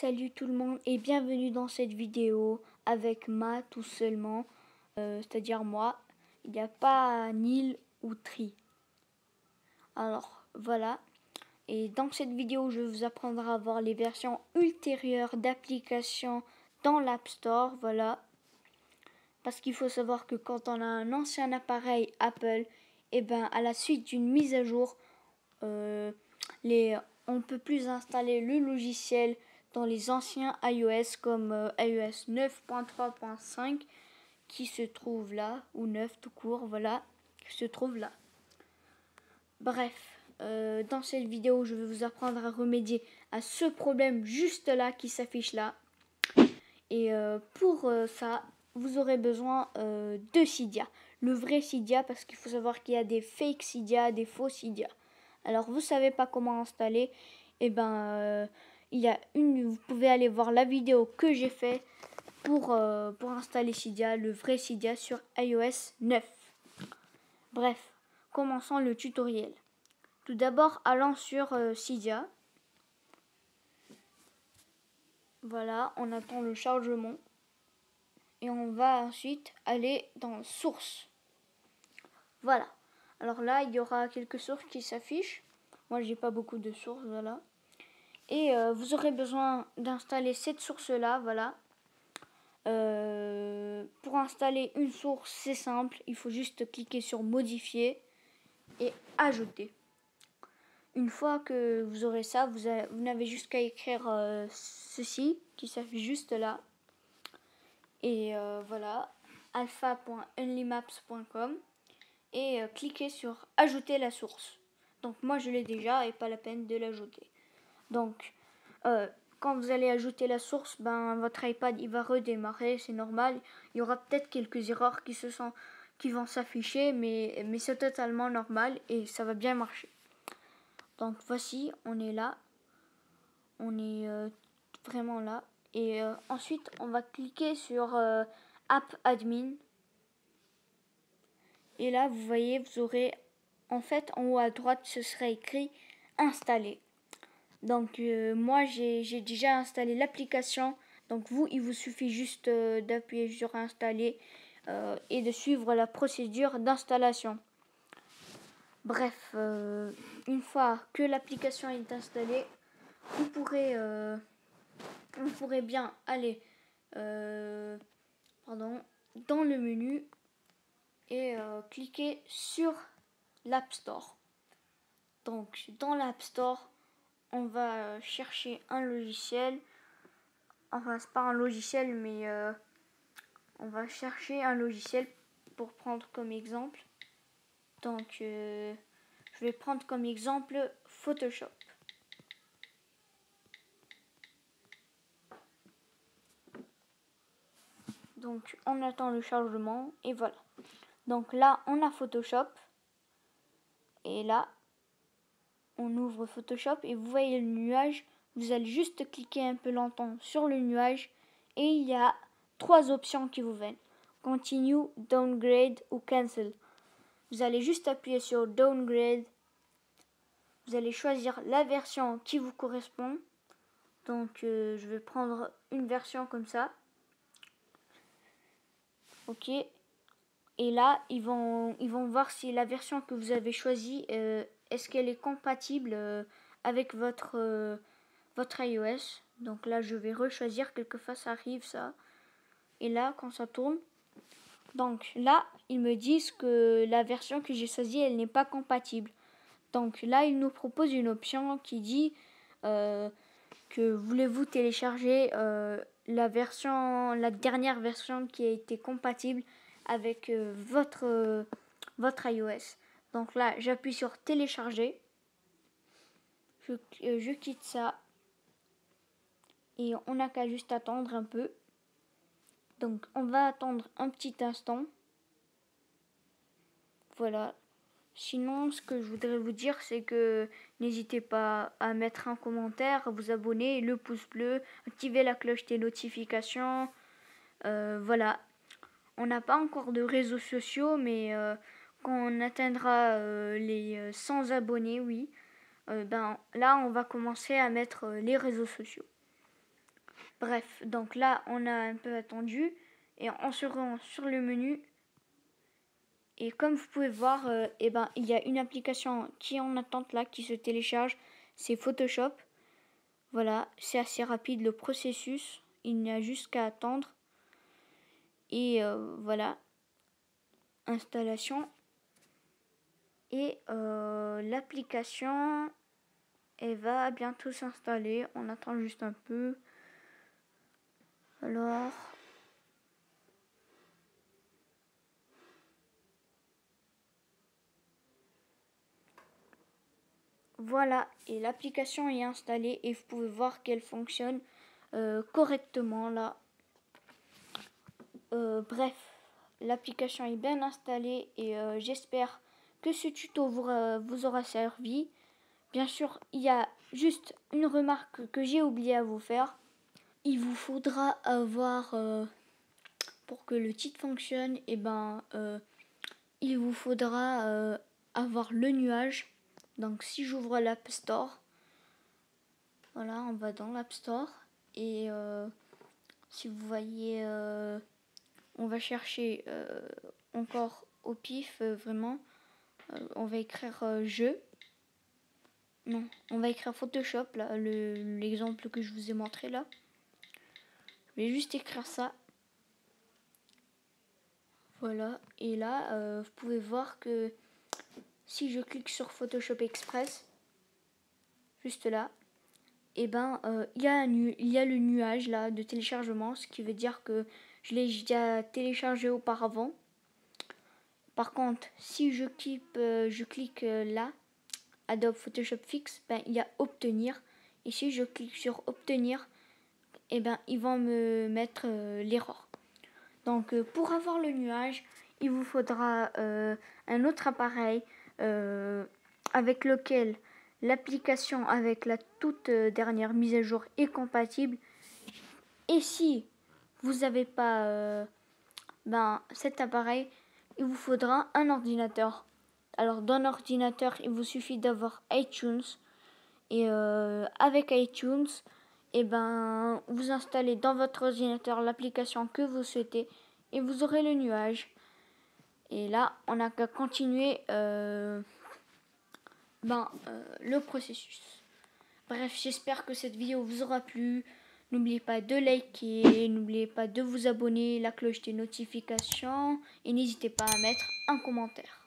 Salut tout le monde et bienvenue dans cette vidéo avec Ma tout seulement, c'est-à-dire moi. Il n'y a pas Nil ou Tri. Alors voilà, et dans cette vidéo je vais vous apprendre à voir les versions ultérieures d'applications dans l'App Store, voilà. Parce qu'il faut savoir que quand on a un ancien appareil Apple, et ben à la suite d'une mise à jour, on ne peut plus installer le logiciel dans les anciens iOS comme iOS 9.3.5 qui se trouve là, ou 9 tout court, voilà, qui se trouve là. Bref, dans cette vidéo, je vais vous apprendre à remédier à ce problème juste là qui s'affiche là. Et pour ça, vous aurez besoin de Cydia. Le vrai Cydia, parce qu'il faut savoir qu'il y a des fake Cydia, des faux Cydia. Alors, vous savez pas comment installer, et ben, vous pouvez aller voir la vidéo que j'ai fait pour installer Cydia, le vrai Cydia sur iOS 9. Bref, commençons le tutoriel. Tout d'abord, allons sur Cydia. Voilà, on attend le chargement. Et on va ensuite aller dans Sources. Voilà. Alors là, il y aura quelques sources qui s'affichent. Moi, j'ai pas beaucoup de sources, voilà. Et vous aurez besoin d'installer cette source-là, voilà. Pour installer une source, c'est simple. Il faut juste cliquer sur Modifier et Ajouter. Une fois que vous aurez ça, vous n'avez juste qu'à écrire ceci qui s'affiche juste là. Et voilà, alpha.onlymaps.com et cliquez sur Ajouter la source. Donc moi je l'ai déjà et pas la peine de l'ajouter. Donc quand vous allez ajouter la source, ben votre iPad il va redémarrer, c'est normal. Il y aura peut-être quelques erreurs qui vont s'afficher, mais c'est totalement normal et ça va bien marcher. Donc voici, on est là, on est vraiment là. Et ensuite, on va cliquer sur App Admin. Et là, vous voyez, vous aurez, en fait, en haut à droite, ce sera écrit Installer. Donc, moi, j'ai déjà installé l'application. Donc, il vous suffit juste d'appuyer sur Installer et de suivre la procédure d'installation. Bref, une fois que l'application est installée, vous pourrez bien aller dans le menu et cliquer sur l'App Store. Donc dans l'App Store, on va chercher un logiciel. Enfin, c'est pas un logiciel, mais on va chercher un logiciel pour prendre comme exemple. Donc je vais prendre comme exemple Photoshop. Donc on attend le chargement et voilà. Donc là on a Photoshop et là on ouvre Photoshop et vous voyez le nuage. Vous allez juste cliquer un peu longtemps sur le nuage et il y a 3 options qui vous viennent. Continue, Downgrade ou Cancel. Vous allez juste appuyer sur Downgrade. Vous allez choisir la version qui vous correspond. Donc je vais prendre une version comme ça. Ok. Et là, ils vont voir si la version que vous avez choisie, est-ce qu'elle est compatible avec votre iOS. Donc là, je vais rechoisir. Quelquefois, ça arrive, ça. Et là, quand ça tourne, donc là, ils me disent que la version que j'ai choisie, elle n'est pas compatible. Donc là, ils nous proposent une option qui dit que voulez-vous télécharger la dernière version qui a été compatible avec votre iOS. Donc là, j'appuie sur télécharger. Je quitte ça. Et on n'a qu'à juste attendre un peu. Donc on va attendre un petit instant. Voilà. Sinon, ce que je voudrais vous dire, c'est que n'hésitez pas à mettre un commentaire, à vous abonner, le pouce bleu, activer la cloche des notifications. Voilà. On n'a pas encore de réseaux sociaux, mais quand on atteindra les 100 abonnés, oui, ben là, on va commencer à mettre les réseaux sociaux. Bref, donc là, on a un peu attendu et on se rend sur le menu. Et comme vous pouvez voir, il y a une application qui est en attente là, qui se télécharge. C'est Photoshop. Voilà, c'est assez rapide le processus. Il n'y a juste qu'à attendre. Et voilà, installation. Et l'application, elle va bientôt s'installer. On attend juste un peu. Alors, voilà, et l'application est installée et vous pouvez voir qu'elle fonctionne correctement là. Bref, l'application est bien installée et j'espère que ce tuto vous aura servi. Bien sûr, il y a juste une remarque que j'ai oublié à vous faire. Il vous faudra avoir, pour que le titre fonctionne, il vous faudra avoir le nuage. Donc si j'ouvre l'App Store, voilà, on va dans l'App Store et si vous voyez, on va chercher encore au pif, vraiment. On va écrire jeu. Non, on va écrire Photoshop, là, l'exemple que je vous ai montré là. Je vais juste écrire ça. Voilà, et là, vous pouvez voir que si je clique sur Photoshop Express, juste là, il y a le nuage là de téléchargement, ce qui veut dire que je l'ai déjà téléchargé auparavant. Par contre, si je clique là, Adobe Photoshop Fix, il y a obtenir. Et si je clique sur obtenir, ils vont me mettre l'erreur. Donc pour avoir le nuage, il vous faudra un autre appareil avec lequel l'application avec la toute dernière mise à jour est compatible. Et si vous n'avez pas cet appareil, il vous faudra un ordinateur. Alors dans l'ordinateur, il vous suffit d'avoir iTunes. Et avec iTunes, vous installez dans votre ordinateur l'application que vous souhaitez et vous aurez le nuage. Et là, on n'a qu'à continuer le processus. Bref, j'espère que cette vidéo vous aura plu. N'oubliez pas de liker, n'oubliez pas de vous abonner, la cloche des notifications et n'hésitez pas à mettre un commentaire.